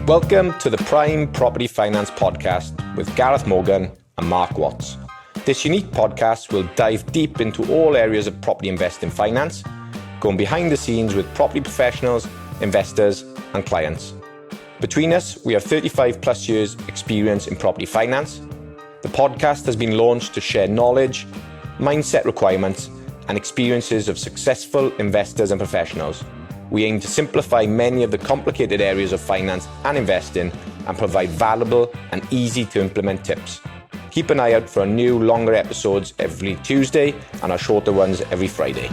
Welcome to the Prime Property Finance Podcast with Gareth Morgan and Mark Watts. This unique podcast will dive deep into all areas of property investing finance, going behind the scenes with property professionals, investors and clients. Between us, we have 35 plus years experience in property finance. The podcast has been launched to share knowledge, mindset requirements and experiences of successful investors and professionals. We aim to simplify many of the complicated areas of finance and investing and provide valuable and easy to implement tips. Keep an eye out for our new longer episodes every Tuesday and our shorter ones every Friday.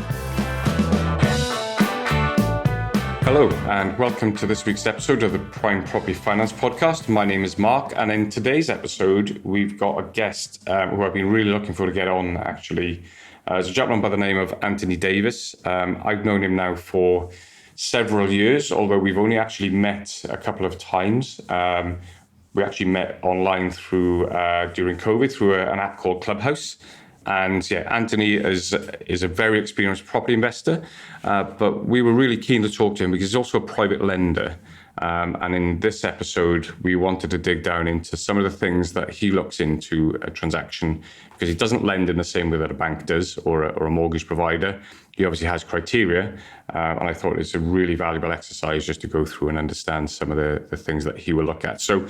Hello and welcome to this week's episode of the Prime Property Finance Podcast. My name is Mark, and in today's episode we've got a guest who I've been really looking for to get on actually. It's a gentleman by the name of Anthony Davies. I've known him now for several years, although we've only actually met a couple of times. We actually met online through during COVID through an app called Clubhouse. And yeah, Anthony is a very experienced property investor, but we were really keen to talk to him because he's also a private lender. And in this episode, we wanted to dig down into some of the things that he looks into a transaction, because he doesn't lend in the same way that a bank does or a mortgage provider. He obviously has criteria, and I thought it's a really valuable exercise just to go through and understand some of the things that he will look at. So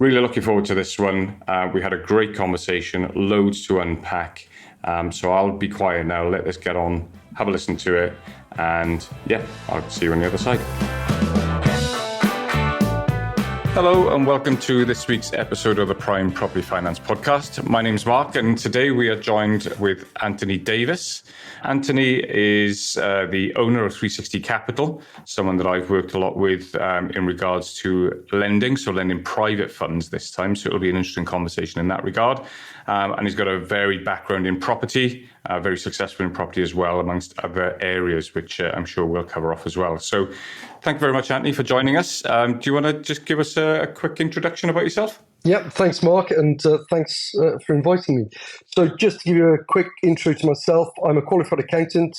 really looking forward to this one. We had a great conversation, loads to unpack. So I'll be quiet now, let this get on, have a listen to it, and yeah, I'll see you on the other side. Hello and welcome to this week's episode of the Prime Property Finance Podcast. My name's Mark and today we are joined with Anthony Davies. Anthony is the owner of 360 Capital, someone that I've worked a lot with in regards to lending, so lending private funds this time. So it'll be an interesting conversation in that regard. And he's got a varied background in property, very successful in property as well, amongst other areas, which I'm sure we'll cover off as well. So thank you very much, Anthony, for joining us. Do you want to just give us a quick introduction about yourself? Yep, thanks, Mark, and thanks for inviting me. So just to give you a quick intro to myself, I'm a qualified accountant.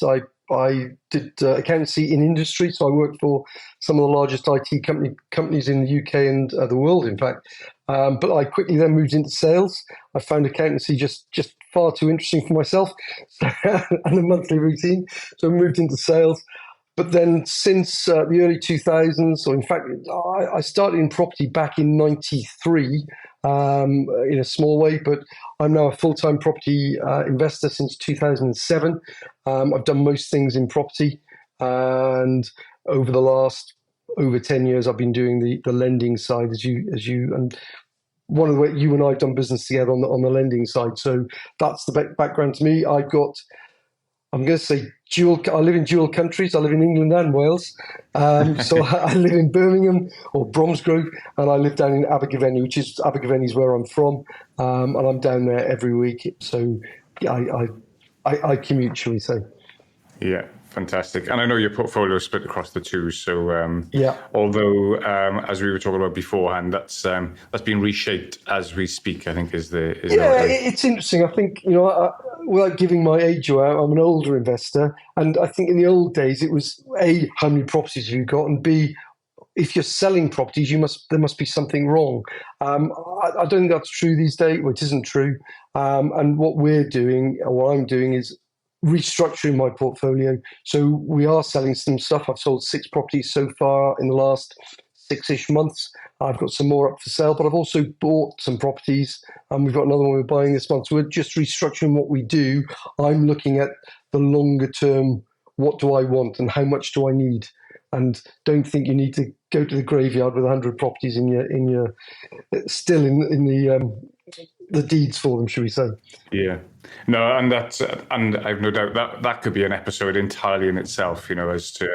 I did accountancy in industry, so I worked for some of the largest IT companies in the UK and the world, in fact. But I quickly then moved into sales. I found accountancy just far too interesting for myself and a monthly routine, so I moved into sales. But then since the early 2000s, or in fact, I started in property back in 93 in a small way, but I'm now a full-time property investor since 2007. I've done most things in property, and over the last over 10 years, I've been doing the lending side as you and one of the ways you and I have done business together on the lending side. So that's the background to me. I'm going to say I live in dual countries. I live in England and Wales. So I live in Birmingham or Bromsgrove, and I live down in Abergavenny, Abergavenny is where I'm from. And I'm down there every week. So I commute, shall we say. Yeah, fantastic. And I know your portfolio is split across the two. So yeah. Although, as we were talking about beforehand, that's been reshaped as we speak, I think it's interesting. I think, without giving my age away, I'm an older investor. And I think in the old days, it was A, how many properties have you got? And B, if you're selling properties, there must be something wrong. I don't think that's true these days. Well, it isn't true. And what we're doing, or what I'm doing, is restructuring my portfolio. So we are selling some stuff. I've sold 6 properties so far in the last 6-ish months. I've got some more up for sale, but I've also bought some properties, and we've got another one we're buying this month. So we're just restructuring what we do. I'm looking at the longer term. What do I want and how much do I need? And don't think you need to go to the graveyard with 100 properties in your still in the deeds for them, should we say? Yeah, no, and I've no doubt that could be an episode entirely in itself. As to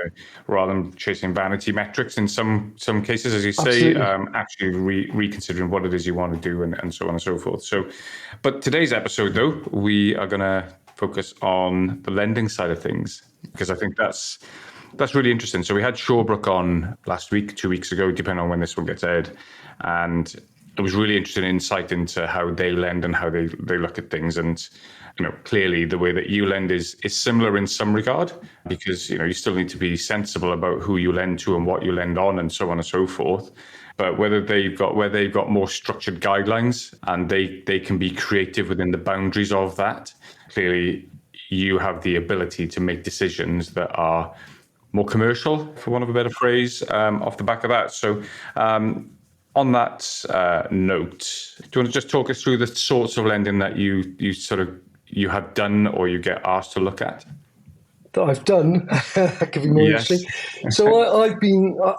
rather than chasing vanity metrics in some cases, as you say, actually reconsidering what it is you want to do and so on and so forth. So, but today's episode, though, we are going to focus on the lending side of things, because I think that's really interesting. So we had Shawbrook on last week, 2 weeks ago, depending on when this one gets aired, and it was really interesting insight into how they lend and how they look at things. And clearly the way that you lend is similar in some regard, because you still need to be sensible about who you lend to and what you lend on and so on and so forth. But where they've got more structured guidelines and they can be creative within the boundaries of that, clearly you have the ability to make decisions that are more commercial, for want of a better phrase, off the back of that. So on that note, do you want to just talk us through the sorts of lending that you have done or you get asked to look at? That I've done. That could be more interesting. So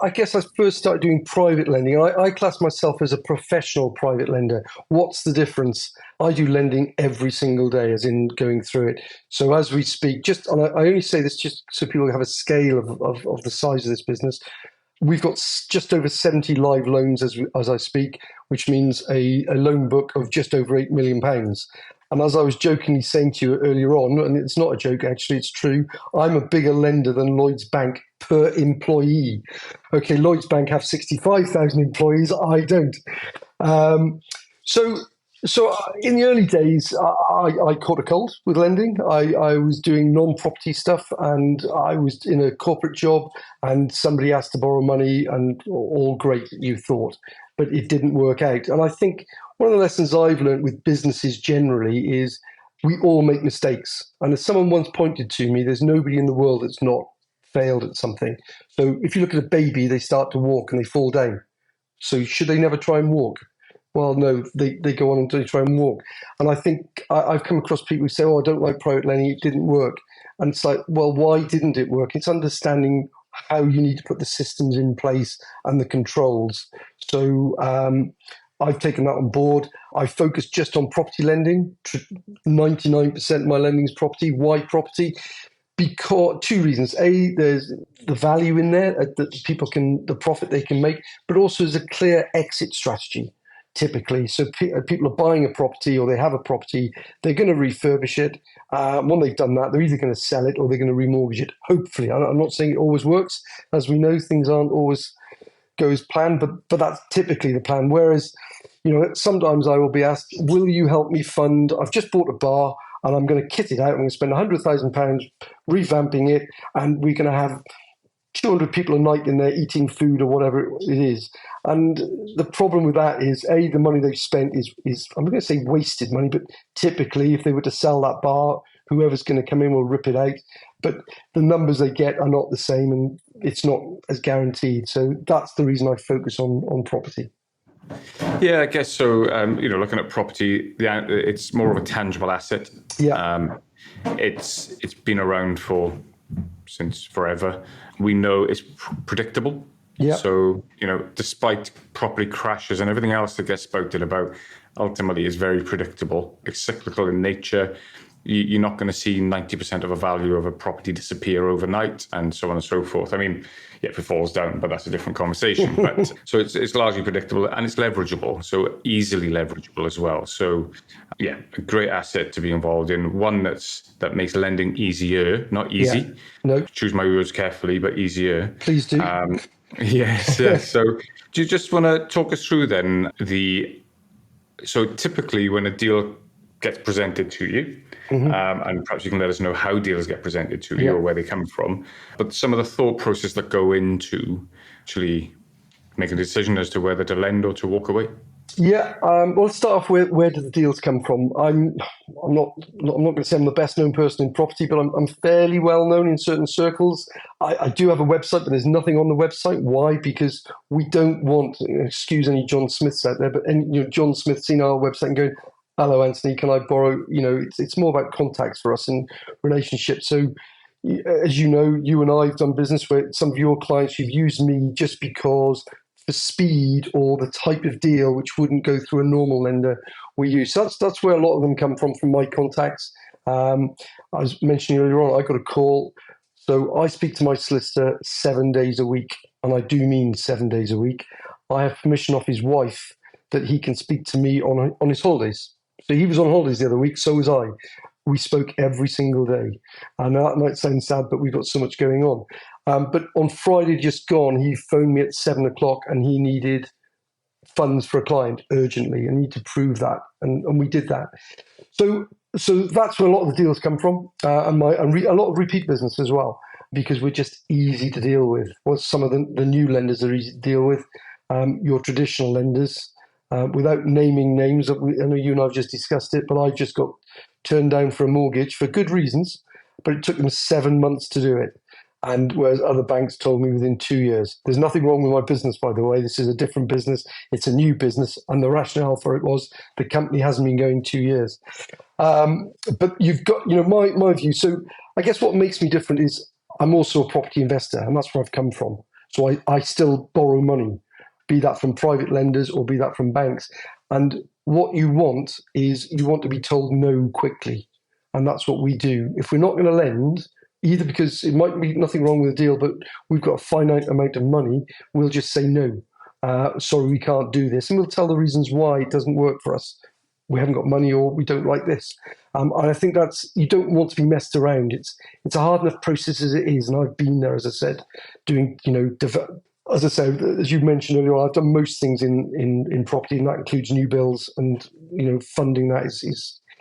I guess I first started doing private lending. I class myself as a professional private lender. What's the difference? I do lending every single day, as in going through it. So as we speak, and I only say this just so people have a scale of the size of this business. We've got just over 70 live loans as I speak, which means a loan book of just over £8 million. And as I was jokingly saying to you earlier on, and it's not a joke, actually, it's true, I'm a bigger lender than Lloyds Bank per employee. Okay, Lloyds Bank have 65,000 employees, I don't. So in the early days, I caught a cold with lending. I was doing non-property stuff and I was in a corporate job and somebody asked to borrow money and all great, you thought, but it didn't work out. And I think one of the lessons I've learned with businesses generally is we all make mistakes. And as someone once pointed to me, there's nobody in the world that's not failed at something. So if you look at a baby, they start to walk and they fall down. So should they never try and walk? Well, no, they go on and they try and walk. And I think I've come across people who say, oh, I don't like private lending, it didn't work. And it's like, well, why didn't it work? It's understanding how you need to put the systems in place and the controls. So I've taken that on board. I focus just on property lending. 99% of my lending is property. Why property? Because two reasons. A, there's the value in there that the profit they can make, but also there's a clear exit strategy. Typically, so people are buying a property or they have a property, they're going to refurbish it. When they've done that, they're either going to sell it or they're going to remortgage it. Hopefully, I'm not saying it always works. As we know, things aren't always go as planned, but that's typically the plan. Whereas, sometimes I will be asked, will you help me fund? I've just bought a bar and I'm going to kit it out. I'm going to spend £100,000 revamping it, and we're going to have 200 people a night in there eating food or whatever it is. And the problem with that is, A, the money they've spent is I'm going to say wasted money, but typically if they were to sell that bar, whoever's going to come in will rip it out. But the numbers they get are not the same and it's not as guaranteed. So that's the reason I focus on property. Yeah, I guess so. Looking at property, it's more of a tangible asset. Yeah. It's been around since forever. We know it's predictable. Yeah. So, despite property crashes and everything else that gets spoken about, ultimately is very predictable. It's cyclical in nature. You're not going to see 90% of a value of a property disappear overnight and so on and so forth. I mean, yeah, if it falls down, but that's a different conversation. But so it's largely predictable and it's leverageable, so easily leverageable as well. So yeah, a great asset to be involved in. One that makes lending easier, not easy. Yeah. No. Choose my words carefully, but easier. Please do. Yes. So do you just want to talk us through then so typically when a deal gets presented to you, and perhaps you can let us know how deals get presented to you or where they come from, but some of the thought process that go into actually making a decision as to whether to lend or to walk away. Yeah, well, let's start off with where do the deals come from. I'm not going to say I'm the best known person in property, but I'm fairly well known in certain circles. I do have a website, but there's nothing on the website. Why? Because we don't want, excuse any John Smiths out there, but John Smith's seen our website and going, hello, Anthony, can I borrow? It's more about contacts for us and relationships. So as you know, you and I have done business where some of your clients, you've used me just because the speed or the type of deal which wouldn't go through a normal lender we use. So that's where a lot of them come from my contacts. I was mentioning earlier on, I got a call. So I speak to my solicitor 7 days a week, and I do mean 7 days a week. I have permission off his wife that he can speak to me on his holidays. So he was on holidays the other week, so was I. We spoke every single day. And that might sound sad, but we've got so much going on. But on Friday just gone, he phoned me at 7:00 and he needed funds for a client urgently and need to prove that. And we did that. So that's where a lot of the deals come from. And a lot of repeat business as well, because we're just easy to deal with. Well, some of the new lenders are easy to deal with. your traditional lenders. Without naming names, I know you and I have just discussed it, but I just got turned down for a mortgage for good reasons, but it took them 7 months to do it. And whereas other banks told me within 2 years. There's nothing wrong with my business, by the way. This is a different business. It's a new business. And the rationale for it was the company hasn't been going 2 years. But you've got, my view. So I guess what makes me different is I'm also a property investor, and that's where I've come from. So I still borrow money, be that from private lenders or be that from banks. And what you want is you want to be told no quickly. And that's what we do. If we're not going to lend, either because it might be nothing wrong with the deal, but we've got a finite amount of money, we'll just say no. Sorry, we can't do this. And we'll tell the reasons why it doesn't work for us. We haven't got money or we don't like this. And I think you don't want to be messed around. It's a hard enough process as it is. And I've been there, as I said, doing, as I said, as you mentioned earlier, I've done most things in property, and that includes new builds, and funding that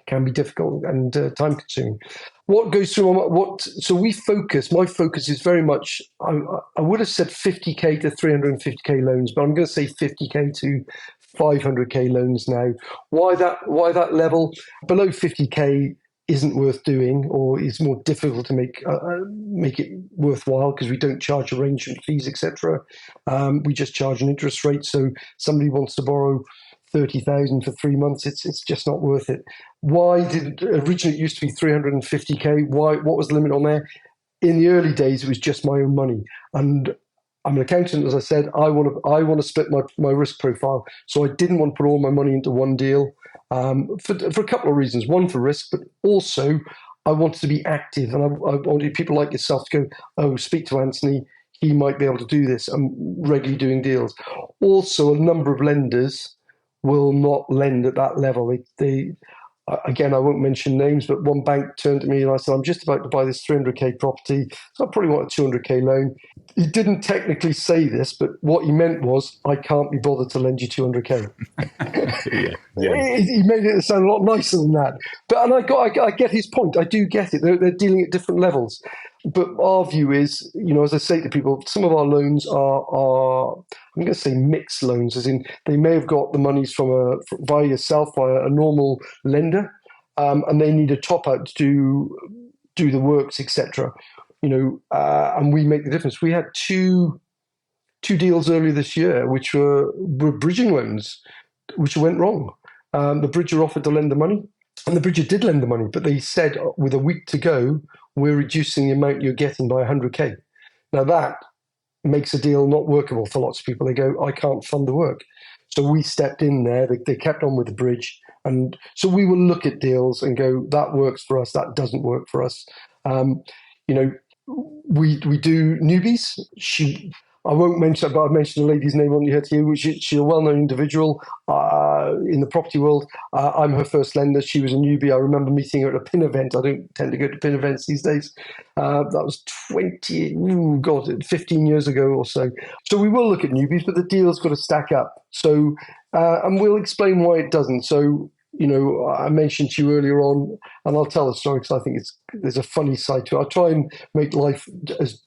can be difficult and time consuming. What goes through so we focus, my focus is very much, I would have said 50k to 350k loans, but I'm going to say 50k to 500k loans now. Why that level? Below 50k isn't worth doing, or is more difficult to make it worthwhile because we don't charge arrangement fees, etc. We just charge an interest rate. So somebody wants to borrow 30,000 for 3 months, it's just not worth it. Originally it used to be 350k? What was the limit on there? In the early days, it was just my own money. And I'm an accountant, as I said. I want to split my risk profile. So I didn't want to put all my money into one deal for a couple of reasons. One, for risk, but also I wanted to be active. And I wanted people like yourself to go, oh, speak to Anthony. He might be able to do this. I'm regularly doing deals. Also, a number of lenders will not lend at that level. Again, I won't mention names, but one bank turned to me and I said, I'm just about to buy this 300k property, so I probably want a 200k loan. He didn't technically say this, but what he meant was, I can't be bothered to lend you 200k. Yeah. He made it sound a lot nicer than that. But I get his point. I do get it. They're dealing at different levels. But our view is, as I say to people, some of our loans are I'm going to say mixed loans, as in they may have got the monies via yourself, via a normal lender, and they need a top out to do the works, etc. And we make the difference. We had two deals earlier this year, which were bridging loans, which went wrong. The bridger offered to lend the money, and the bridger did lend the money, but they said with a week to go, we're reducing the amount you're getting by 100k. Now that makes a deal not workable for lots of people. They go, I can't fund the work. So we stepped in there. They kept on with the bridge. And so we will look at deals and go, that works for us, that doesn't work for us. We do newbies. I won't mention, but I mentioned the lady's name on here to you. She's a well-known individual in the property world. I'm her first lender. She was a newbie. I remember meeting her at a PIN event. I don't tend to go to PIN events these days. That was 15 years ago or so. So we will look at newbies, but the deal's got to stack up. So, and we'll explain why it doesn't. So, I mentioned to you earlier on, and I'll tell the story because I think there's a funny side to it. I try and make life as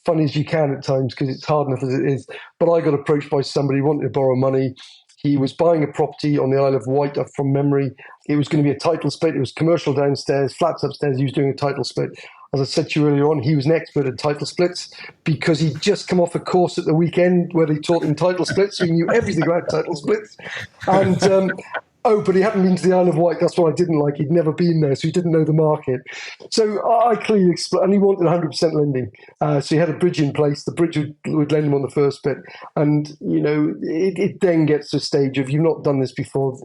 funny as you can at times because it's hard enough as it is. But I got approached by somebody who wanted to borrow money. He was buying a property on the Isle of Wight from memory. It was going to be a title split. It was commercial downstairs, flats upstairs. He was doing a title split. As I said to you earlier on, he was an expert at title splits because he'd just come off a course at the weekend where they taught him title splits, so he knew everything about title splits. And but he hadn't been to the Isle of Wight. That's what I didn't like. He'd never been there, so he didn't know the market. So I clearly explained, and he wanted 100% lending. So he had a bridge in place. The bridge would lend him on the first bit. And, it then gets to a stage of, you've not done this before.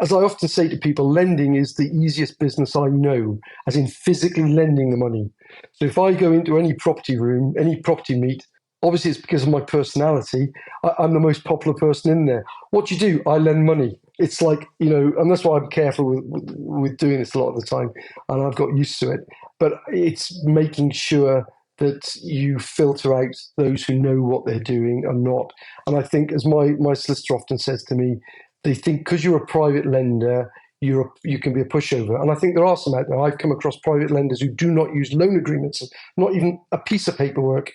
As I often say to people, lending is the easiest business I know, as in physically lending the money. So if I go into any property room, any property meet, obviously it's because of my personality. I'm the most popular person in there. What do you do? I lend money. It's like, and that's why I'm careful with doing this a lot of the time, and I've got used to it. But it's making sure that you filter out those who know what they're doing and not. And I think, as my solicitor often says to me, they think because you're a private lender, you can be a pushover. And I think there are some out there. I've come across private lenders who do not use loan agreements, not even a piece of paperwork.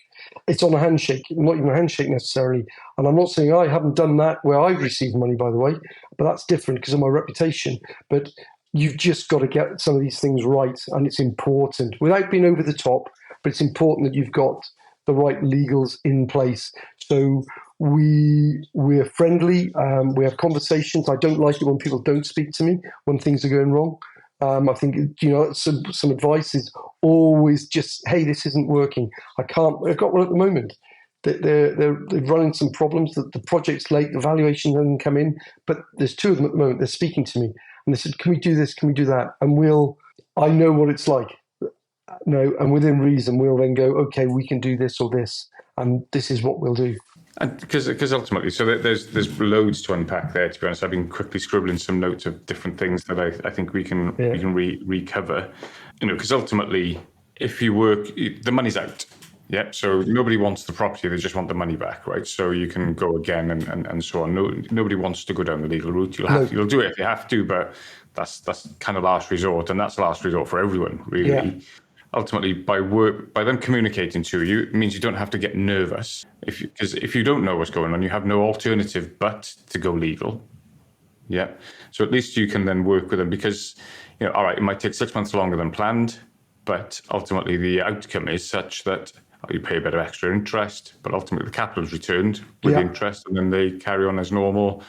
It's on a handshake, not even a handshake necessarily. And I'm not saying I haven't done that where I've received money, by the way, but that's different because of my reputation. But you've just got to get some of these things right, and it's important without being over the top, but it's important that you've got the right legals in place. So we're friendly, we have conversations. I don't like it when people don't speak to me when things are going wrong. I think, some advice is always just, hey, this isn't working. I've got one at the moment. They're running some problems. The project's late, the valuation hasn't come in, but there's two of them at the moment. They're speaking to me and they said, can we do this? Can we do that? And I know what it's like. No, and within reason, we'll then go, okay, we can do this or this, and this is what we'll do. And because ultimately, so there's loads to unpack there. To be honest, I've been quickly scribbling some notes of different things that I think we can recover. Because ultimately, if you work, the money's out. Yeah, so nobody wants the property; they just want the money back, right? So you can go again and so on. Nobody wants to go down the legal route. You'll do it if you have to, but that's kind of last resort, and that's last resort for everyone, really. Yeah. Ultimately, by them communicating to you, it means you don't have to get nervous. Because if you don't know what's going on, you have no alternative but to go legal. Yeah. So at least you can then work with them because, all right, it might take 6 months longer than planned, but ultimately the outcome is such that you pay a bit of extra interest, but ultimately the capital is returned with interest, and then they carry on as normal.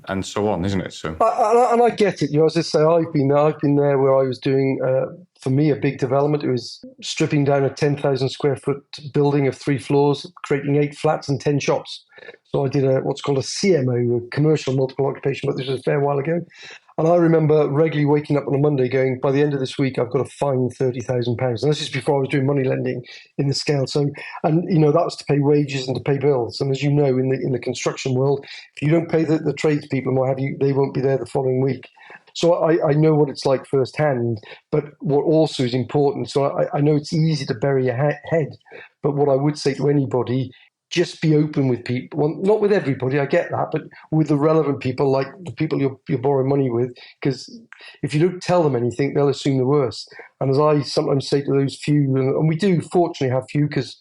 And so on, isn't it? So, and I get it. As I say, I've been there where I was doing, for me, a big development. It was stripping down a 10,000 square foot building of 3 floors, creating 8 flats and 10 shops. So I did what's called a CMO, a commercial multiple occupation, but this was a fair while ago. And I remember regularly waking up on a Monday going, by the end of this week, I've got to fine £30,000. And this is before I was doing money lending in the scale. So, and that was to pay wages and to pay bills. And as you know, in the construction world, if you don't pay the tradespeople and what have you, they won't be there the following week. So I know what it's like firsthand. But what also is important, so I know it's easy to bury your head, but what I would say to anybody, just be open with people. Well, not with everybody, I get that, but with the relevant people, like the people you're borrowing money with, because if you don't tell them anything, they'll assume the worst. And as I sometimes say to those few, and we do fortunately have few, because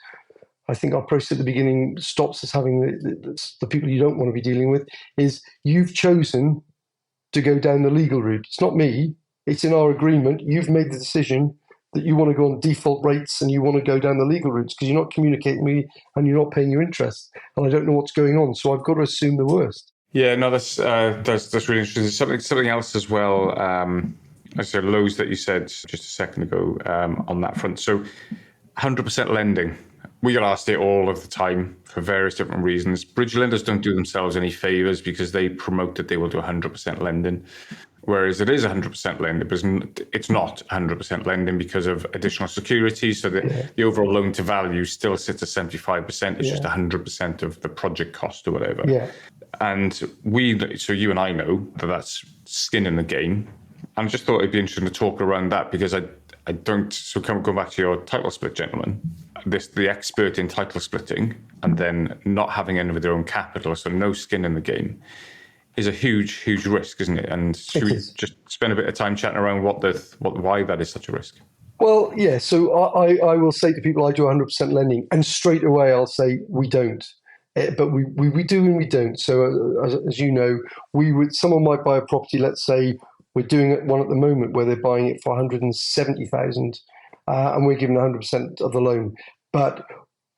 I think our process at the beginning stops us having the people you don't want to be dealing with, is you've chosen to go down the legal route. It's not me. It's in our agreement. You've made the decision that you want to go on default rates and you want to go down the legal routes because you're not communicating with me and you're not paying your interest. And I don't know what's going on. So I've got to assume the worst. Yeah, no, that's really interesting. Something else as well. I said lows that you said just a second ago on that front. So 100% lending. We get asked it all of the time for various different reasons. Bridge lenders don't do themselves any favors because they promote that they will do 100% lending. Whereas it is 100% lending, but it's not 100% lending because of additional security. So the overall loan to value still sits at 75%. It's just 100% of the project cost or whatever. Yeah. And so you and I know that that's skin in the game. And I just thought it'd be interesting to talk around that because I don't. So going back to your title split, gentlemen, the expert in title splitting and then not having any of their own capital, so no skin in the game, is a huge, huge risk, isn't it? And should we just spend a bit of time chatting around why that is such a risk? Well, yeah. So I will say to people, I do 100% lending, and straight away I'll say we don't, but we do and we don't. So as you know, someone might buy a property. Let's say we're doing one at the moment where they're buying it for 170,000, and we're giving 100% of the loan. But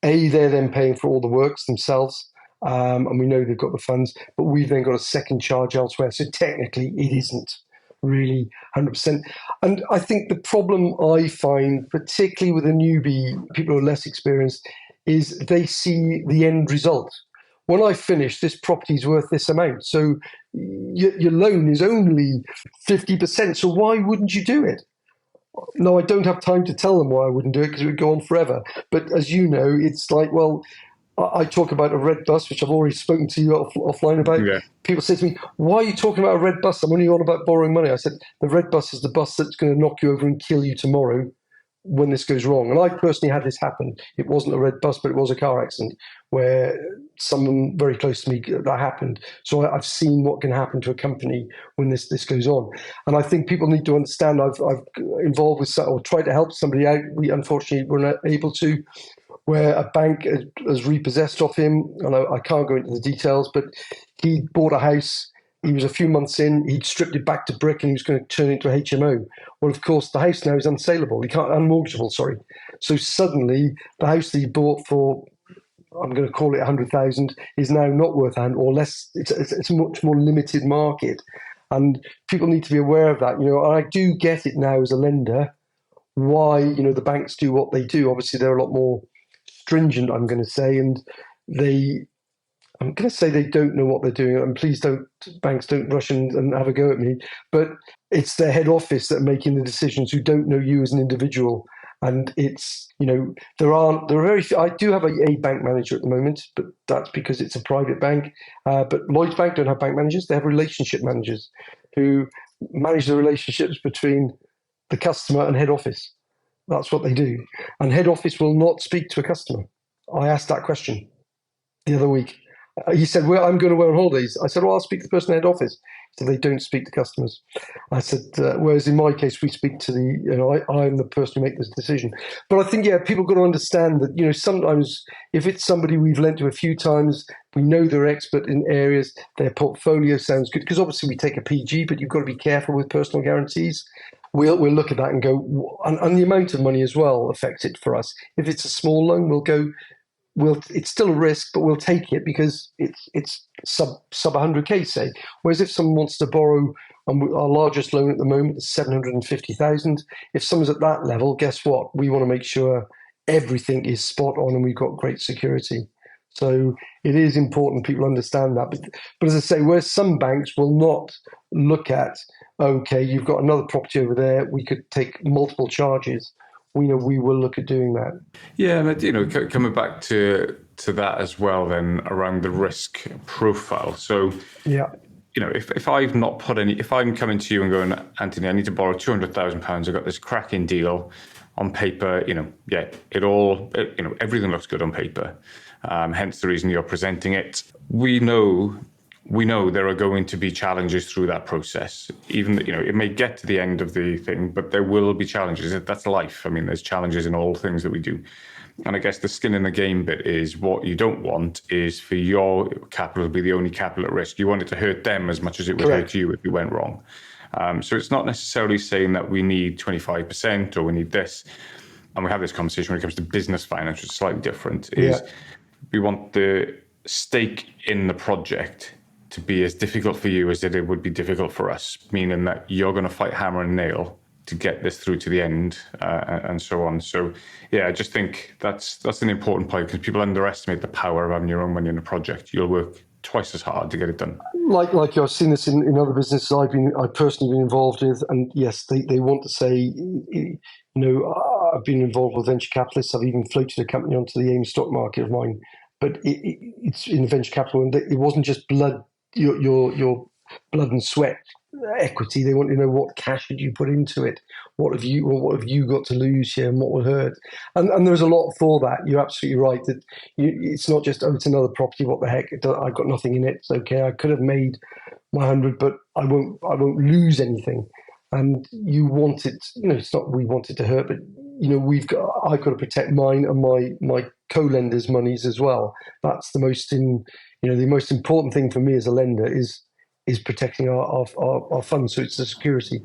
they're then paying for all the works themselves. And we know they've got the funds, but we've then got a second charge elsewhere. So technically, it isn't really 100%. And I think the problem I find, particularly with a newbie, people who are less experienced, is they see the end result. When I finish, this property's worth this amount. So your loan is only 50%. So why wouldn't you do it? No, I don't have time to tell them why I wouldn't do it because it would go on forever. But as you know, it's like, well, I talk about a red bus, which I've already spoken to you offline about. Yeah. People say to me, why are you talking about a red bus? I'm only on about borrowing money. I said, the red bus is the bus that's going to knock you over and kill you tomorrow. when this goes wrong. And I personally had this happen. It wasn't a red bus, but it was a car accident where someone very close to me, that happened. So I've seen what can happen to a company when this goes on. And I think people need to understand, I've involved with or tried to help somebody out. We unfortunately were not able to, where a bank has repossessed off him. And I can't go into the details, but he bought a house. He was a few months in, he'd stripped it back to brick and he was going to turn it into a HMO. Well, of course, the house now is unsaleable. Unmortgageable, sorry. So suddenly, the house that he bought for, I'm going to call it 100,000, is now not worth or less. It's a much more limited market. And people need to be aware of that. And I do get it now as a lender, why, the banks do what they do. Obviously, they're a lot more stringent, I'm going to say, and I'm going to say they don't know what they're doing, and please banks don't rush and have a go at me, but it's their head office that are making the decisions who don't know you as an individual. And it's, there are very few. I do have a bank manager at the moment, but that's because it's a private bank. But Lloyds Bank don't have bank managers. They have relationship managers who manage the relationships between the customer and head office. That's what they do. And head office will not speak to a customer. I asked that question the other week. He said, well, I'm going to go on holidays. I said, well, I'll speak to the person in head office. He said, they don't speak to customers. I said, whereas in my case, we speak to I'm the person who makes this decision. But I think, people got to understand that, sometimes if it's somebody we've lent to a few times, we know they're expert in areas, their portfolio sounds good, because obviously we take a PG, but you've got to be careful with personal guarantees. We'll look at that and go, and the amount of money as well affects it for us. If it's a small loan, we'll go, it's still a risk, but we'll take it because it's sub 100k, say. Whereas if someone wants to borrow, our largest loan at the moment is 750,000. If someone's at that level, guess what? We want to make sure everything is spot on and we've got great security. So it is important people understand that. But as I say, where some banks will not look at, okay, you've got another property over there, we could take multiple charges. We will look at doing that. Yeah, and coming back to that as well, then around the risk profile. So, yeah, if I've not put if I'm coming to you and going, Anthony, I need to borrow £200,000. I've got this cracking deal on paper. Everything looks good on paper. Hence the reason you're presenting it. We know there are going to be challenges through that process. Even, it may get to the end of the thing, but there will be challenges. That's life. I mean, there's challenges in all things that we do. And I guess the skin in the game bit is what you don't want is for your capital to be the only capital at risk. You want it to hurt them as much as it would hurt you if you went wrong. So it's not necessarily saying that we need 25% or we need this. And we have this conversation when it comes to business finance, which is slightly different, is we want the stake in the project to be as difficult for you as it would be difficult for us, meaning that you're going to fight hammer and nail to get this through to the end, and so on. So, I just think that's an important point because people underestimate the power of having your own money in a project. You'll work twice as hard to get it done. Like I've seen this in other businesses I've personally been involved with, and yes, they want to say, I've been involved with venture capitalists. I've even floated a company onto the AIM stock market of mine, but it's in venture capital, and it wasn't just blood. Your blood and sweat equity. They want to know what cash did you put into it, what have you got to lose here, and what will hurt. And there's a lot for that. You're absolutely right that it's not just it's another property. What the heck? I've got nothing in it. It's okay. I could have made my 100, but I won't lose anything. And you want it. It's not we want it to hurt, but I've got to protect mine and my co-lenders' monies as well. That's the most the most important thing for me as a lender is protecting our funds. So it's the security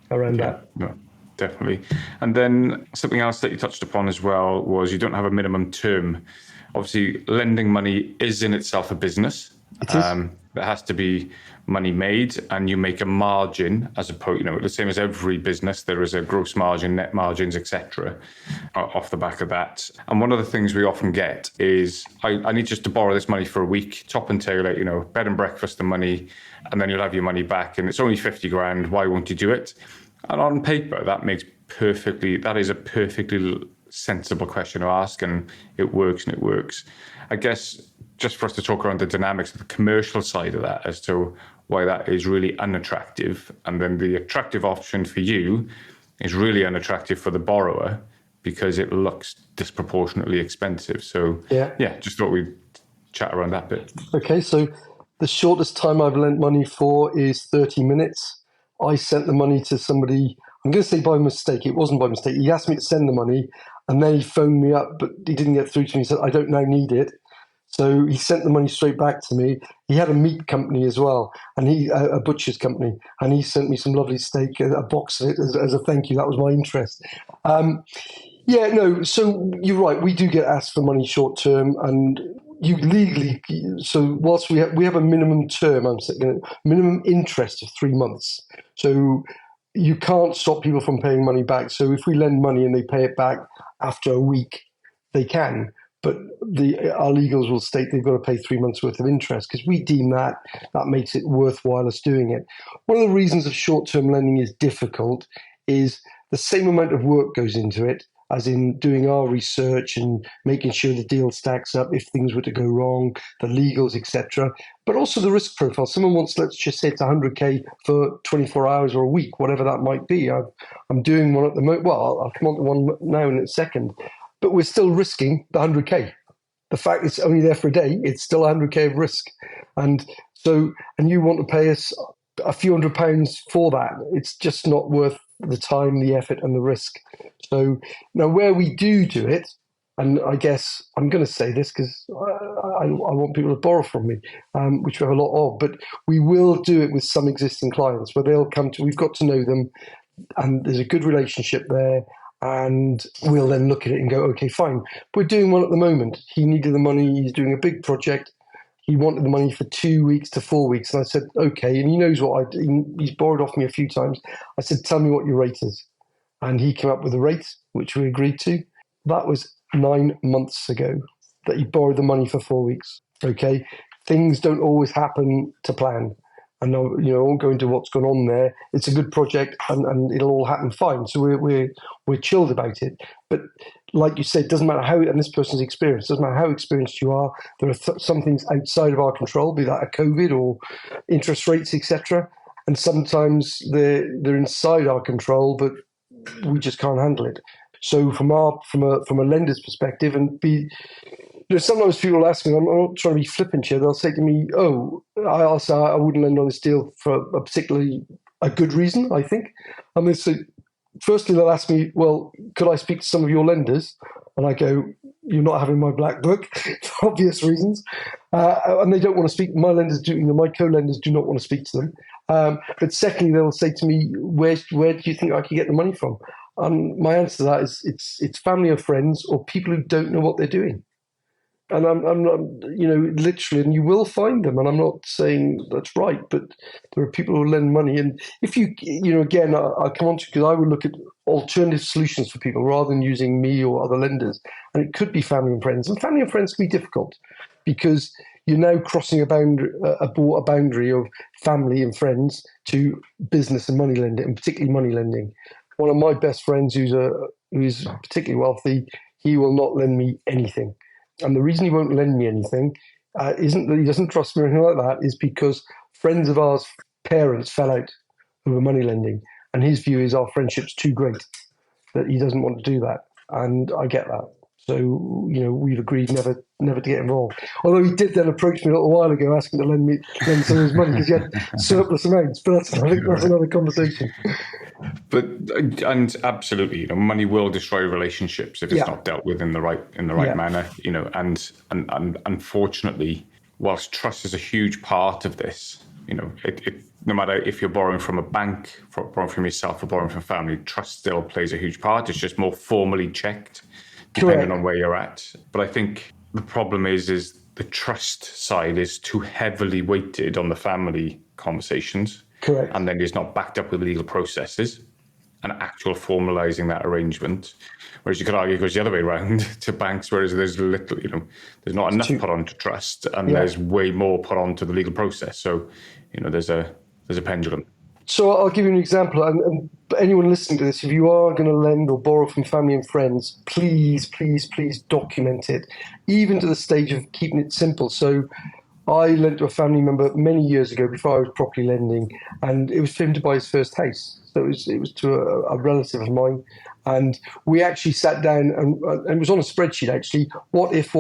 around that. No, definitely. And then something else that you touched upon as well was you don't have a minimum term. Obviously, lending money is in itself a business. It is. There has to be money made, and you make a margin as opposed, the same as every business, there is a gross margin, net margins, etc. off the back of that. And one of the things we often get is, I need just to borrow this money for a week, top and tail, bed and breakfast the money, and then you'll have your money back, and it's only 50 grand. Why won't you do it? And on paper, that is a perfectly sensible question to ask, and it works. I guess just for us to talk around the dynamics of the commercial side of that as to why that is really unattractive. And then the attractive option for you is really unattractive for the borrower because it looks disproportionately expensive. So yeah, just thought we'd chat around that bit. Okay, so the shortest time I've lent money for is 30 minutes. I sent the money to somebody, I'm going to say by mistake. It wasn't by mistake. He asked me to send the money, and then he phoned me up, but he didn't get through to me. He said, I don't now need it. So he sent the money straight back to me. He had a meat company as well, and a butcher's company, and he sent me some lovely steak, a box of it as a thank you. That was my interest. So you're right. We do get asked for money short term, and you legally. So whilst we have a minimum term, I'm saying minimum interest of 3 months. So you can't stop people from paying money back. So if we lend money and they pay it back after a week, they can. But our legals will state they've got to pay 3 months worth of interest, because we deem that makes it worthwhile us doing it. One of the reasons of short-term lending is difficult is the same amount of work goes into it, as in doing our research and making sure the deal stacks up if things were to go wrong, the legals, etc. But also the risk profile. Someone wants, let's just say it's 100k for 24 hours or a week, whatever that might be. I'm doing one at the moment. Well, I'll come on to one now in a second. But we're still risking the 100k. The fact it's only there for a day, it's still 100k of risk. And you want to pay us a few £100 for that. It's just not worth the time, the effort, and the risk. So now where we do it, and I guess I'm going to say this because I want people to borrow from me, which we have a lot of, but we will do it with some existing clients where they'll come to, we've got to know them, and there's a good relationship there. And we'll then look at it and go, okay, fine. We're doing one at the moment. He needed the money. He's doing a big project. He wanted the money for 2 weeks to 4 weeks. And I said, okay. And he knows what he's borrowed off me a few times. I said, tell me what your rate is. And he came up with a rate, which we agreed to. That was 9 months ago that he borrowed the money for 4 weeks. Okay. Things don't always happen to plan. And I won't go into what's gone on there. It's a good project, and it'll all happen fine. So we're chilled about it. But like you said, it doesn't matter how, and this person's experience, doesn't matter how experienced you are. There are some things outside of our control, be that a COVID or interest rates, etc. And sometimes they're inside our control, but we just can't handle it. So from a lender's perspective, sometimes people ask me, I'm not trying to be flippant here, they'll say to me, I'll say I wouldn't lend on this deal for a particularly a good reason, I think. And they say, firstly, they'll ask me, well, could I speak to some of your lenders? And I go, you're not having my black book, for obvious reasons. And they don't want to speak, my co-lenders do not want to speak to them. But secondly, they'll say to me, where do you think I could get the money from? And my answer to that is it's family or friends or people who don't know what they're doing. And I'm not, literally, and you will find them. And I'm not saying that's right, but there are people who lend money. And if again, I'll come on to, because I would look at alternative solutions for people rather than using me or other lenders. And it could be family and friends. And family and friends can be difficult because you're now crossing a boundary of family and friends to business and money lending, and particularly money lending. One of my best friends who's particularly wealthy, he will not lend me anything. And the reason he won't lend me anything isn't that he doesn't trust me or anything like that, is because friends of ours' parents fell out over money lending. And his view is our friendship's too great, that he doesn't want to do that. And I get that. So, we've agreed never to get involved. Although he did then approach me a little while ago asking to lend some of his money because he had surplus amounts. But that's another conversation. And absolutely, money will destroy relationships if it's not dealt with in the right manner. And unfortunately, whilst trust is a huge part of this, it no matter if you're borrowing from a bank, borrowing from yourself, or borrowing from family, trust still plays a huge part. It's just more formally checked, depending on where you're at. But I think the problem is the trust side is too heavily weighted on the family conversations. Correct. And then it's not backed up with legal processes and actual formalising that arrangement. Whereas you could argue it goes the other way around to banks, whereas there's little, there's not enough put on to trust, and there's way more put on to the legal process. So, there's a pendulum. So I'll give you an example. And anyone listening to this, if you are going to lend or borrow from family and friends, please, please, please document it, even to the stage of keeping it simple. So I lent to a family member many years ago before I was properly lending, and it was for him to buy his first house. So it was to a relative of mine, And we actually sat down and it was on a spreadsheet actually. What if?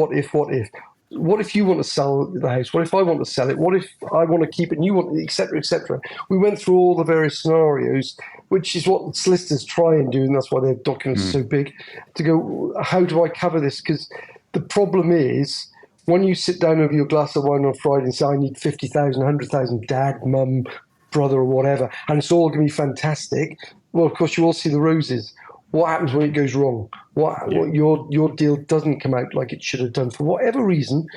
What if you want to sell the house? What if I want to sell it? What if I want to keep it and you want, et cetera, et cetera? We went through all the various scenarios, which is what solicitors try and do, and that's why their documents are so big, to go, how do I cover this? Because the problem is, when you sit down over your glass of wine on Friday and say, I need 50,000, 100,000, dad, mum, brother, or whatever, and it's all going to be fantastic, well, of course, you all see the roses. What happens when it goes wrong? What your deal doesn't come out like it should have done for whatever reason,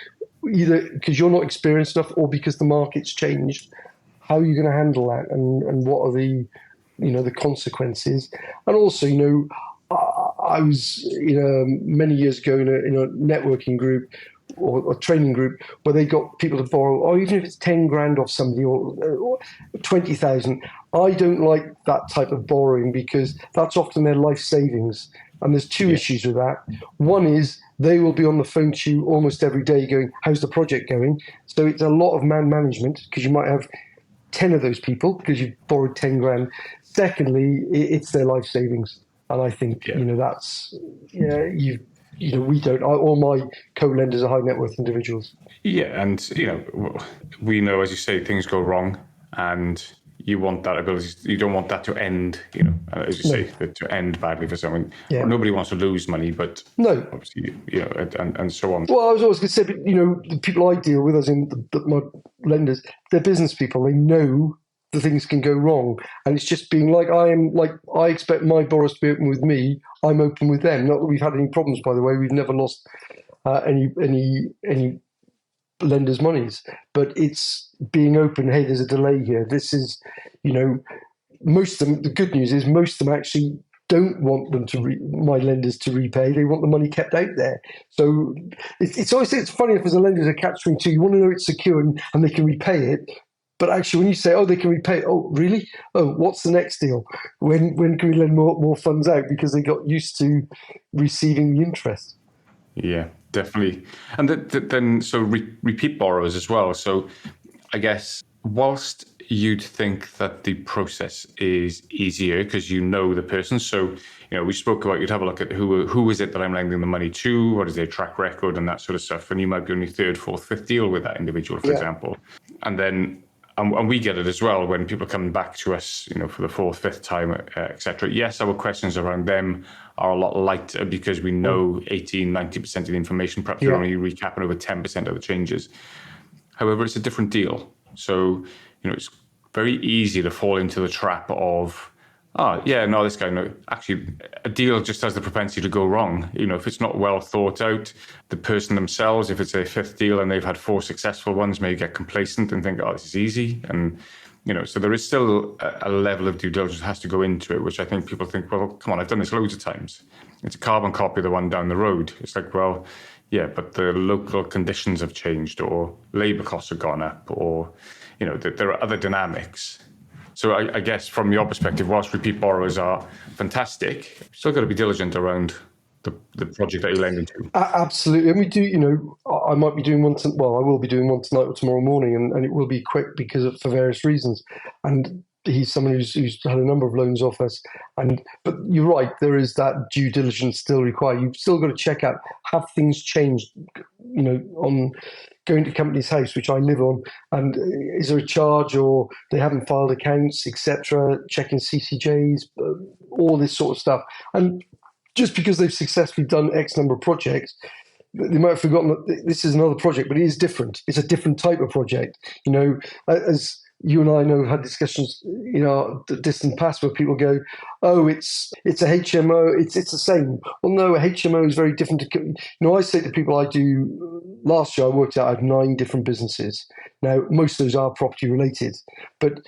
either because you're not experienced enough or because the market's changed? How are you going to handle that, and what are the the consequences? And also, I was many years ago in a networking group or a training group where they got people to borrow, or even if it's 10 grand off somebody or 20,000. I don't like that type of borrowing because that's often their life savings. And there's two issues with that. One is they will be on the phone to you almost every day going, how's the project going? So it's a lot of man management because you might have 10 of those people because you've borrowed 10 grand. Secondly, it's their life savings. And I think, that's, we don't. All my co-lenders are high net worth individuals. Yeah, and we know, as you say, things go wrong, and you want that ability. You don't want that to end. As you say, to end badly for someone. Yeah. Nobody wants to lose money, but no, obviously, and so on. Well, I was always going to say, but the people I deal with, as in my lenders, they're business people. They know the things can go wrong, and it's just being I expect my borrowers to be open with me. I'm open with them. Not that we've had any problems, by the way. We've never lost any lenders' monies, but it's being open. Hey, there's a delay here. This is, most of them. The good news is most of them actually don't want them my lenders to repay. They want the money kept out there. So it's always funny if as a lender there's a catch-22. You want to know it's secure and they can repay it. But actually, when you say, oh, they can repay, oh, really? Oh, what's the next deal? When can we lend more funds out? Because they got used to receiving the interest. Yeah, definitely. And then repeat borrowers as well. So I guess whilst you'd think that the process is easier because you know the person. So, we spoke about, you'd have a look at who is it that I'm lending the money to? What is their track record and that sort of stuff? And you might be on your third, fourth, fifth deal with that individual, for example. And then and we get it as well when people are coming back to us, for the fourth, fifth time, etc. Yes, our questions around them are a lot lighter because we know 18, 90% of the information. Perhaps we're only recapping over 10% of the changes. However, it's a different deal. So, it's very easy to fall into the trap of, this guy, no. Actually, a deal just has the propensity to go wrong. If it's not well thought out, the person themselves, if it's a fifth deal and they've had 4 successful ones, may get complacent and think, this is easy. And, so there is still a level of due diligence that has to go into it, which I think people think, well, come on, I've done this loads of times. It's a carbon copy of the one down the road. It's like, well, yeah, but the local conditions have changed, or labour costs have gone up, or, there are other dynamics. So I guess from your perspective, whilst repeat borrowers are fantastic, you've still got to be diligent around the project that you're lending to. Absolutely. And we do, I might be doing one, I will be doing one tonight or tomorrow morning, and it will be quick for various reasons. And he's someone who's had a number of loans off us. But you're right, there is that due diligence still required. You've still got to check out, have things changed, on going to company's house, which I live on, and is there a charge, or they haven't filed accounts, etc., checking CCJs, all this sort of stuff. And just because they've successfully done X number of projects, they might have forgotten that this is another project, but it is different. It's a different type of project. As you and I know, had discussions in our distant past where people go, oh, it's a HMO, it's the same. Well, no, a HMO is very different. I say to people, last year I worked out I had 9 different businesses. Now, most of those are property related, but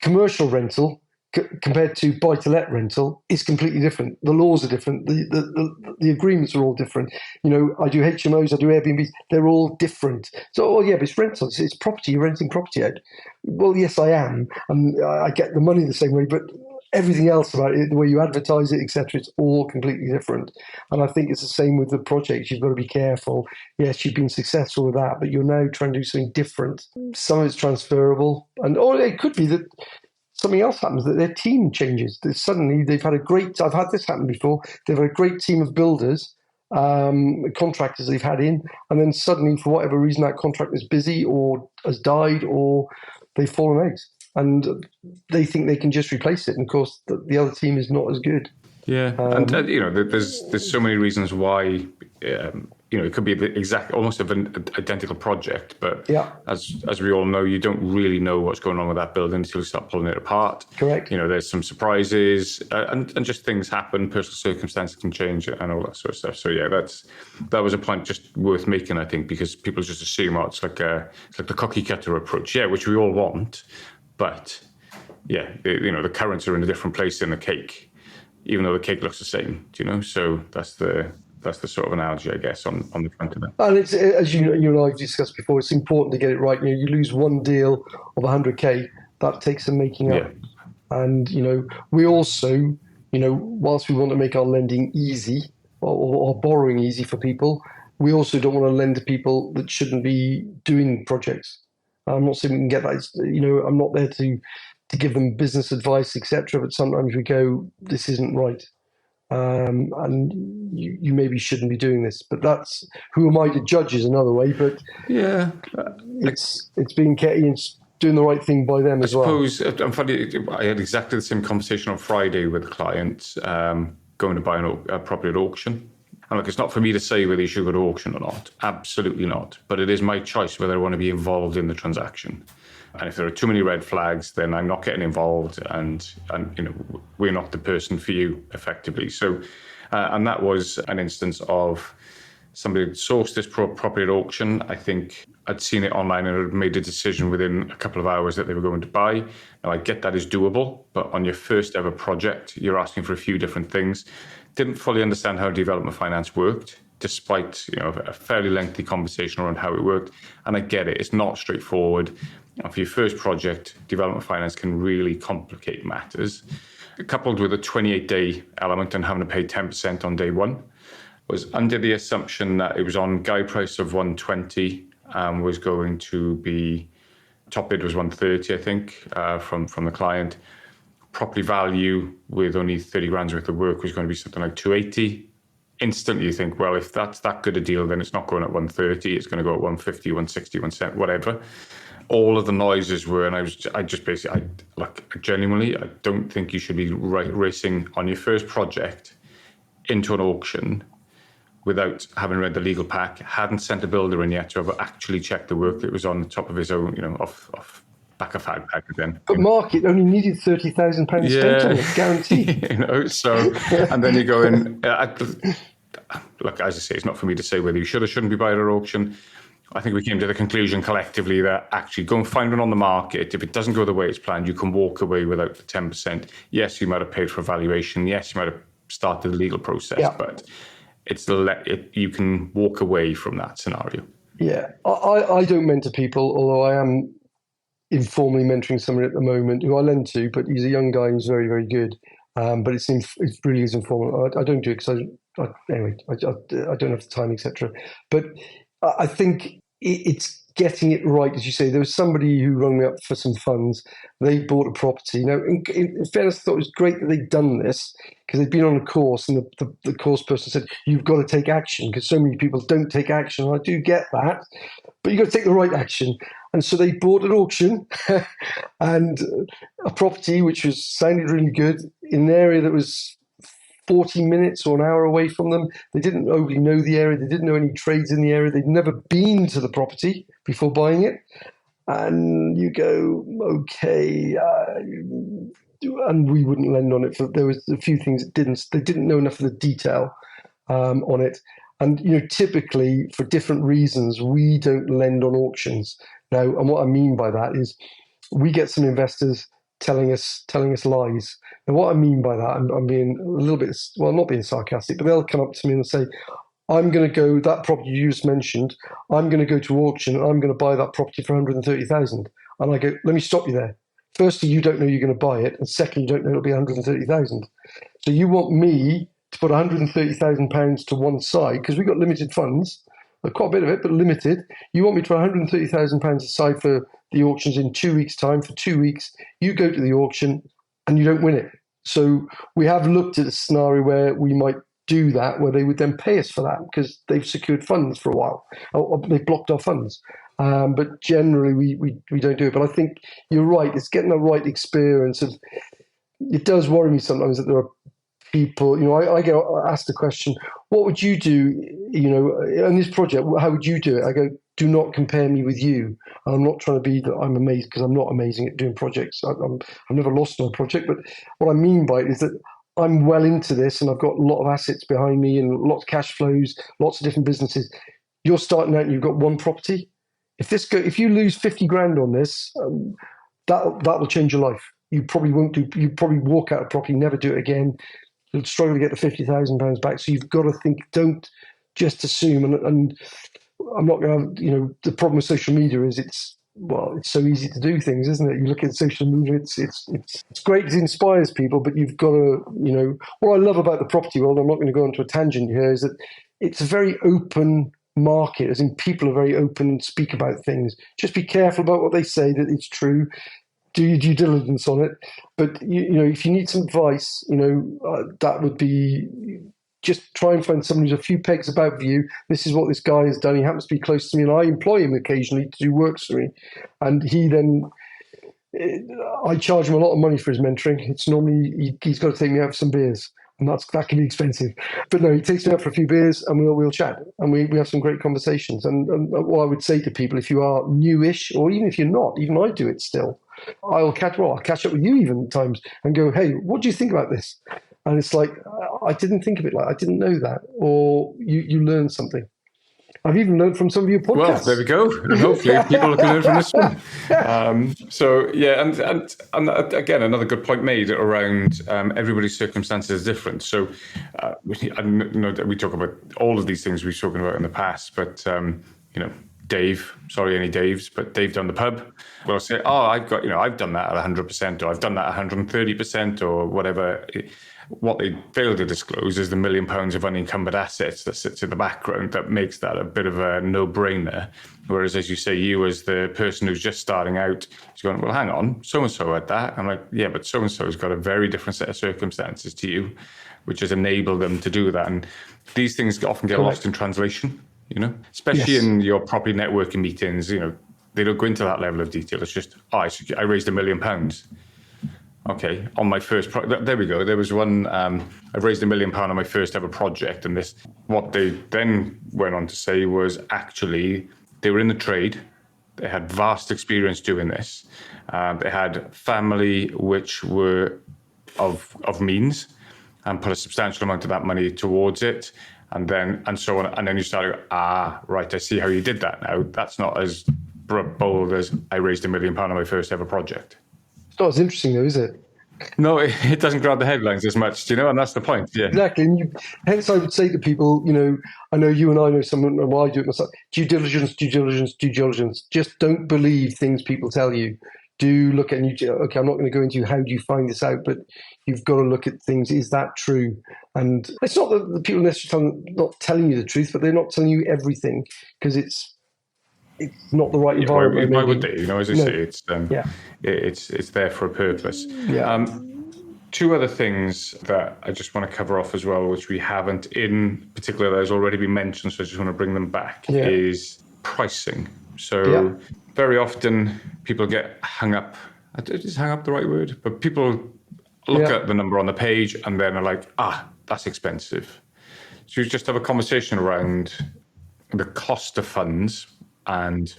commercial rental compared to buy-to-let rental is completely different. The laws are different. The agreements are all different. I do HMOs, I do Airbnbs. They're all different. So, but it's rental. It's property. You're renting property out. Well, yes, I am, and I get the money the same way. But everything else about it, the way you advertise it, etc., it's all completely different. And I think it's the same with the projects. You've got to be careful. Yes, you've been successful with that, but you're now trying to do something different. Some of it's transferable, or it could be that something else happens, that their team changes. Suddenly they've had I've had this happen before, they've had a great team of builders, contractors they've had in, and then suddenly for whatever reason that contract is busy or has died or they've fallen out. And they think they can just replace it. And of course, the other team is not as good. Yeah, and there's so many reasons why it could be almost of an identical project, but as we all know, you don't really know what's going on with that building until you start pulling it apart. Correct. There's some surprises and just things happen, personal circumstances can change, and all that sort of stuff. So yeah, that was a point just worth making, I think, because people just assume it's like the cookie cutter approach, which we all want, but the currants are in a different place in the cake, even though the cake looks the same, So that's the sort of analogy, I guess, on the front of it. And it's, as you and I have discussed before, it's important to get it right. You lose one deal of 100k, that takes some making up. And we also, whilst we want to make our lending easy or borrowing easy for people, we also don't want to lend to people that shouldn't be doing projects. I'm not saying we can get that. I'm not there to give them business advice, etc. But sometimes we go, this isn't right. And you maybe shouldn't be doing this, but that's, who am I to judge is another way. But it's being it's doing the right thing by them as well. I suppose I'm funny. I had exactly the same conversation on Friday with a client going to buy a property at auction. And look, it's not for me to say whether you should go to auction or not. Absolutely not. But it is my choice whether I want to be involved in the transaction. And if there are too many red flags, then I'm not getting involved, and we're not the person for you, effectively. So, and that was an instance of somebody had sourced this property at auction. I think I'd seen it online and had made a decision within a couple of hours that they were going to buy. Now, I get that is doable, but on your first ever project, you're asking for a few different things. Didn't fully understand how development finance worked, despite a fairly lengthy conversation around how it worked. And I get it; it's not straightforward. For your first project, development finance can really complicate matters. Coupled with a 28-day element and having to pay 10% on day one, was under the assumption that it was on guide price of 120 and was going to be, top bid was 130, I think, from the client. Property value with only 30 grand's worth of work was going to be something like 280. Instantly you think, well, if that's that good a deal, then it's not going at 130, it's going to go at 150, 160, 170, whatever. All of the noises were, and I genuinely, I don't think you should be racing on your first project into an auction without having read the legal pack, hadn't sent a builder in yet to have actually checked the work that was on the top of his own, off back of fag pack again. But Mark, it only needed £30,000 spent on it, guaranteed. So, and then you go in, look, as I say, it's not for me to say whether you should or shouldn't be buying at auction. I think we came to the conclusion collectively that actually go and find one on the market. If it doesn't go the way it's planned, you can walk away without the 10%. Yes, you might have paid for a valuation. Yes, you might have started the legal process, but you can walk away from that scenario. Yeah, I don't mentor people, although I am informally mentoring someone at the moment who I lend to, but he's a young guy who's very, very good. But it really is informal. I don't do it because I don't have the time, etc. But I think it's getting it right, as you say. There was somebody who rang me up for some funds. They bought a property. Now, in fairness, I thought it was great that they'd done this because they'd been on a course, and the course person said, you've got to take action because so many people don't take action. And I do get that, but you've got to take the right action. And so they bought at auction and a property which sounded really good in an area that was 40 minutes or an hour away from them. They didn't overly know the area. They didn't know any trades in the area. They'd never been to the property before buying it. And you go, okay, and we wouldn't lend on it. There was a few things they didn't know enough of the detail on it. And, typically for different reasons, we don't lend on auctions. Now, and what I mean by that is we get some investors telling us lies. And what I mean by that, I'm being a little bit, well, not being sarcastic, but they'll come up to me and say, I'm going to go, that property you just mentioned, I'm going to go to auction and I'm going to buy that property for 130,000. And I go, let me stop you there. Firstly, you don't know you're going to buy it. And secondly, you don't know it'll be 130,000. So you want me to put £130,000 to one side because we've got limited funds. quite a bit of it, but limited. You want me to put £130,000 aside for the auctions in 2 weeks' time. For 2 weeks, you go to the auction and you don't win it. So we have looked at a scenario where we might do that, where they would then pay us for that because they've secured funds for a while. Or they've blocked our funds. But generally, we don't do it. But I think you're right. It's getting the right experience. It does worry me sometimes that there are people, I get asked the question, what would you do, in this project, how would you do it? I go, do not compare me with you. And I'm not trying to be that I'm amazing, because I'm not amazing at doing projects. I've never lost on a project, but what I mean by it is that I'm well into this and I've got a lot of assets behind me and lots of cash flows, lots of different businesses. You're starting out and you've got one property. If you lose 50 grand on this, that will change your life. You probably won't do. You probably walk out of property, never do it again. You'll struggle to get the £50,000 back. So you've got to think. Don't just assume. And I'm not going to. The problem with social media is it's so easy to do things, isn't it? You look at social media. It's great. It inspires people, but you've got to. What I love about the property world, I'm not going to go into a tangent here, is that it's a very open market, as in people are very open and speak about things. Just be careful about what they say, that it's true. Do your due diligence on it. But if you need some advice, that would be just try and find someone who's a few pegs above you. This is what this guy has done. He happens to be close to me, and I employ him occasionally to do work for me. And I charge him a lot of money for his mentoring. It's normally he's got to take me out for some beers. And that can be expensive. But no, he takes me out for a few beers and we'll chat. And we have some great conversations. And what I would say to people, if you are newish, or even if you're not, even I do it still, I'll catch up with you even at times and go, hey, what do you think about this? And it's like, I didn't think of it I didn't know that. Or you learn something. I've even learned from some of your podcasts. Well, there we go. And hopefully people can learn from this one. So, yeah, and again, another good point made around everybody's circumstances is different. So, I know that we talk about all of these things we've spoken about in the past, but, Dave, sorry, any Daves, but Dave down the pub will say, I've done that at 100%, or I've done that at 130%, or whatever. What they fail to disclose is the £1 million of unencumbered assets that sits in the background that makes that a bit of a no-brainer. Whereas, as you say, you as the person who's just starting out, is going, well, hang on, so-and-so had that. I'm like, yeah, but so-and-so has got a very different set of circumstances to you, which has enabled them to do that. And these things often get lost in translation, especially in your property networking meetings, they don't go into that level of detail. It's just, I raised £1 million. Okay, on my first project, there we go. There was one, I raised £1 million on my first ever project. And what they then went on to say was actually they were in the trade. They had vast experience doing this. They had family which were of means and put a substantial amount of that money towards it. And so on. And then you start, right, I see how you did that now. That's not as bold as I raised £1 million on my first ever project. It's not as interesting though, is it? No, it doesn't grab the headlines as much, and that's the point. Yeah, exactly. And hence, I would say to people, I know you and I know someone, and I do it myself. Due diligence. Just don't believe things people tell you. Do look at okay, I'm not going to go into how do you find this out, but you've got to look at things. Is that true? And it's not that the people necessarily not telling you the truth, but they're not telling you everything because it's not the right environment. Why would they? As I say, it's there for a purpose. Yeah. Two other things that I just want to cover off as well, which we haven't in particular, that has already been mentioned, so I just want to bring them back, is pricing. So very often people get hung up. Is hung up the right word? But people look at the number on the page and then are like, that's expensive. So you just have a conversation around the cost of funds and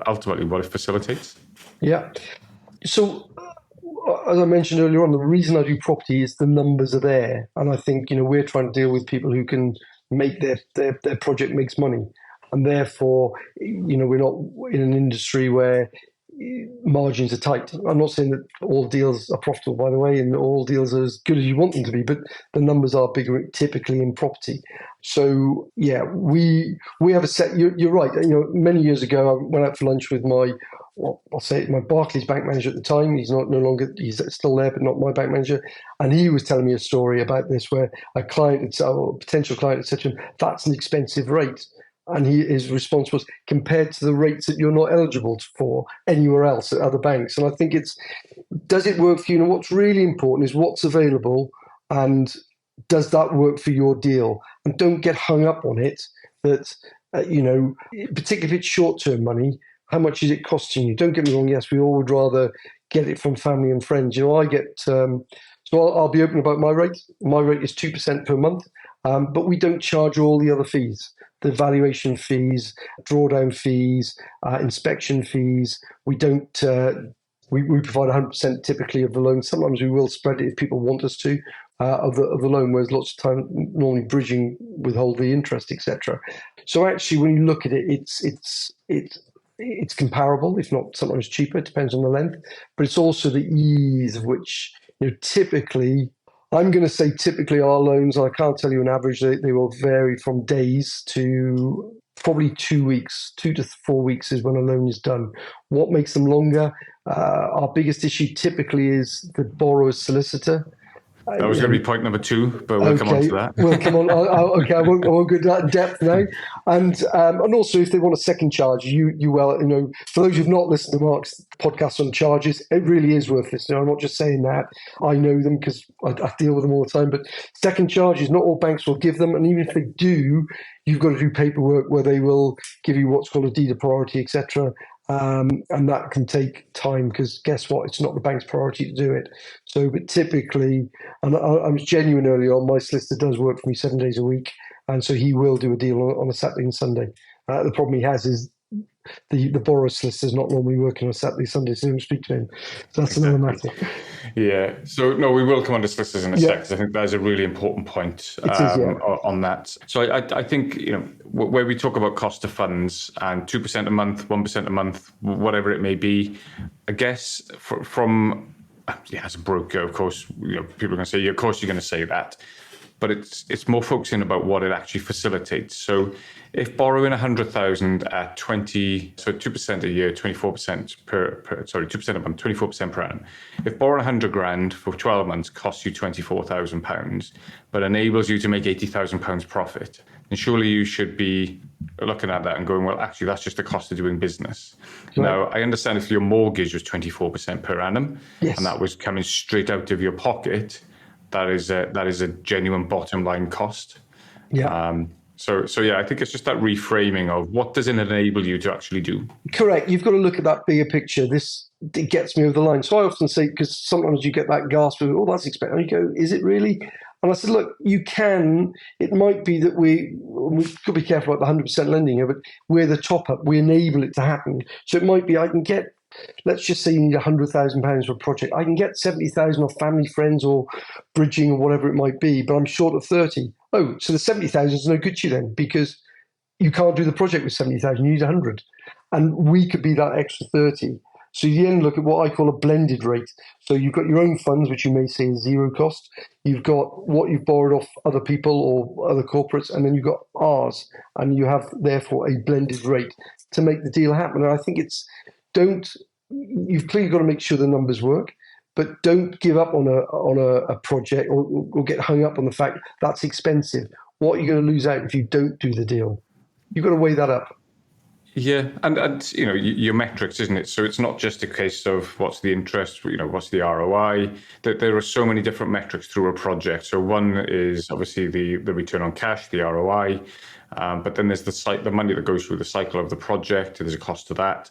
ultimately what it facilitates. Yeah. So, as I mentioned earlier on, the reason I do property is the numbers are there. And I think, we're trying to deal with people who can make their project makes money. And therefore, we're not in an industry where margins are tight. I'm not saying that all deals are profitable, by the way, and all deals are as good as you want them to be, but the numbers are bigger typically in property. So yeah, we have a set. You're right. Many years ago, I went out for lunch with my Barclays bank manager at the time. He's no longer. He's still there, but not my bank manager. And he was telling me a story about this, where a potential client had said to him, "That's an expensive rate." And his response was, compared to the rates that you're not eligible for anywhere else at other banks. And I think does it work for you? And what's really important is what's available, and does that work for your deal? And don't get hung up on it that, particularly if it's short-term money, how much is it costing you? Don't get me wrong. Yes, we all would rather get it from family and friends. I get, so I'll be open about my rate. My rate is 2% per month, but we don't charge all the other fees. The valuation fees, drawdown fees, inspection fees. We don't. We provide 100% typically of the loan. Sometimes we will spread it if people want us to of the loan, whereas lots of time normally bridging withhold the interest, etc. So actually, when you look at it, it's comparable, if not sometimes cheaper. It depends on the length, but it's also the ease of which typically. I'm going to say typically our loans, I can't tell you an average, they will vary from days to probably 2 weeks, 2 to 4 weeks is when a loan is done. What makes them longer? Our biggest issue typically is the borrower's solicitor. That was going to be point number 2, but we'll come on to that. We'll come on. Okay, I won't go into that in depth now. And also, if they want a second charge, for those who've not listened to Mark's podcast on charges, it really is worth listening. I'm not just saying that. I know them because I deal with them all the time. But second charges, not all banks will give them. And even if they do, you've got to do paperwork where they will give you what's called a deed of priority, etc. And that can take time because guess what? It's not the bank's priority to do it. So, but typically, and I was genuine early on, my solicitor does work for me 7 days a week. And so he will do a deal on a Saturday and Sunday. The problem he has is the borrower solicitor is not normally working on Saturday, Sunday, so don't speak to him. So that's another matter. Yeah. So, no, we will come on to solicitors in a sec, because I think that is a really important point on that. So I think, where we talk about cost of funds and 2% a month, 1% a month, whatever it may be, I guess as a broker, of course, people are going to say, of course you're going to say that. But it's more focusing about what it actually facilitates. So if borrowing 100,000 at 2% a year, 24% 2% a month, 24% per annum. If borrowing 100 grand for 12 months costs you £24,000, but enables you to make £80,000 profit, then surely you should be looking at that and going, well, actually, that's just the cost of doing business. Right. Now, I understand if your mortgage was 24% per annum, and that was coming straight out of your pocket, that is a genuine bottom line cost. Yeah. So I think it's just that reframing of what does it enable you to actually do. Correct. You've got to look at that bigger picture. It gets me over the line. So I often say, because sometimes you get that gasp of, that's expensive. And you go, is it really? And I said, look, you can. It might be that we could be careful about the 100% lending here, but we're the top up. We enable it to happen. So it might be I can get. Let's just say you need £100,000 for a project. I can get 70,000 off family, friends, or bridging, or whatever it might be, but I'm short of 30. Oh, so the 70,000 is no good to you then, because you can't do the project with 70,000. You need 100, and we could be that extra 30. So you then look at what I call a blended rate. So you've got your own funds, which you may say is zero cost. You've got what you've borrowed off other people or other corporates, and then you've got ours, and you have therefore a blended rate to make the deal happen. And I think you've clearly got to make sure the numbers work, but don't give up on a project or get hung up on the fact that's expensive. What are you going to lose out if you don't do the deal? You've got to weigh that up. Yeah, and your metrics, isn't it? So it's not just a case of what's the interest, what's the ROI. There are so many different metrics through a project. So one is obviously the return on cash, the ROI, but then there's the money that goes through the cycle of the project. There's a cost to that.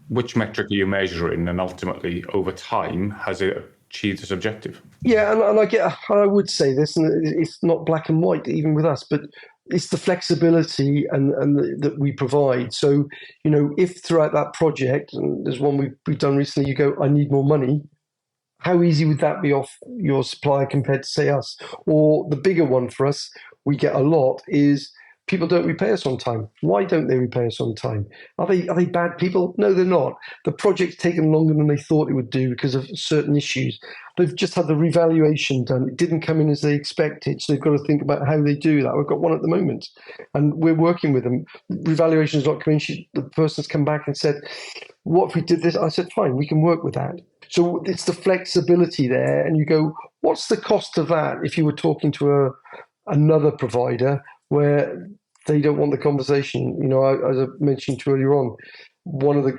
Which metric are you measuring, and ultimately over time has it achieved its objective? Yeah, and I would say this, and it's not black and white even with us, but it's the flexibility that we provide. So, if throughout that project, and there's one we've done recently, you go, I need more money, how easy would that be off your supplier compared to, say, us? Or the bigger one for us, we get a lot, is people don't repay us on time. Why don't they repay us on time? Are they bad people? No, they're not. The project's taken longer than they thought it would do because of certain issues. They've just had the revaluation done. It didn't come in as they expected, so they've got to think about how they do that. We've got one at the moment, and we're working with them. Revaluation's not coming. The person's come back and said, what if we did this? I said, fine, we can work with that. So it's the flexibility there, and you go, what's the cost of that if you were talking to another provider where they don't want the conversation. As I mentioned to earlier on, one of the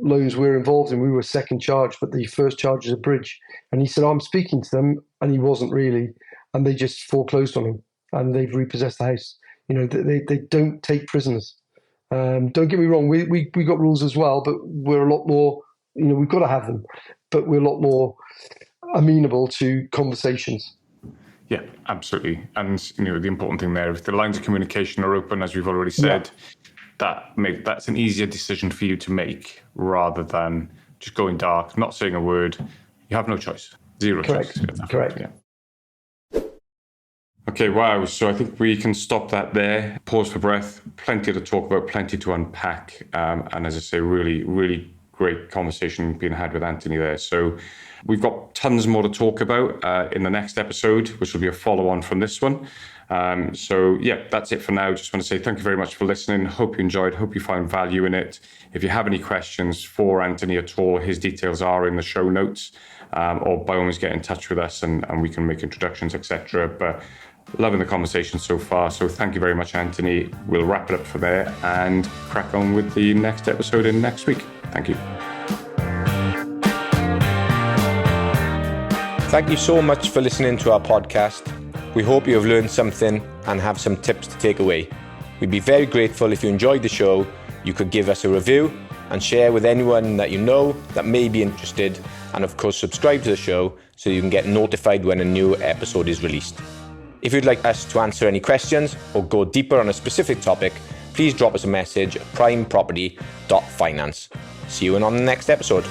loans we're involved in, we were second charge, but the first charge is a bridge. And he said, I'm speaking to them, and he wasn't really, and they just foreclosed on him, and they've repossessed the house. They don't take prisoners. Don't get me wrong, we got rules as well, but we're a lot more, we've got to have them, but we're a lot more amenable to conversations. Yeah, absolutely. And the important thing there, if the lines of communication are open, as we've already said, that's an easier decision for you to make rather than just going dark, not saying a word. You have no choice. Zero choice. Correct. Yeah. Okay, wow. So I think we can stop that there. Pause for breath. Plenty to talk about, plenty to unpack. And as I say, really, really great conversation being had with Anthony there. So we've got tons more to talk about in the next episode, which will be a follow-on from this one. So yeah, that's it for now. Just want to say thank you very much for listening. Hope you enjoyed. Hope you found value in it. If you have any questions for Anthony at all, his details are in the show notes, or by all means get in touch with us and we can make introductions, etc. But loving the conversation so far. So thank you very much, Anthony. We'll wrap it up for there and crack on with the next episode in next week. Thank you. Thank you so much for listening to our podcast. We hope you have learned something and have some tips to take away. We'd be very grateful if you enjoyed the show. You could give us a review and share with anyone that you know that may be interested. And of course, subscribe to the show so you can get notified when a new episode is released. If you'd like us to answer any questions or go deeper on a specific topic, please drop us a message at primeproperty.finance. See you on the next episode.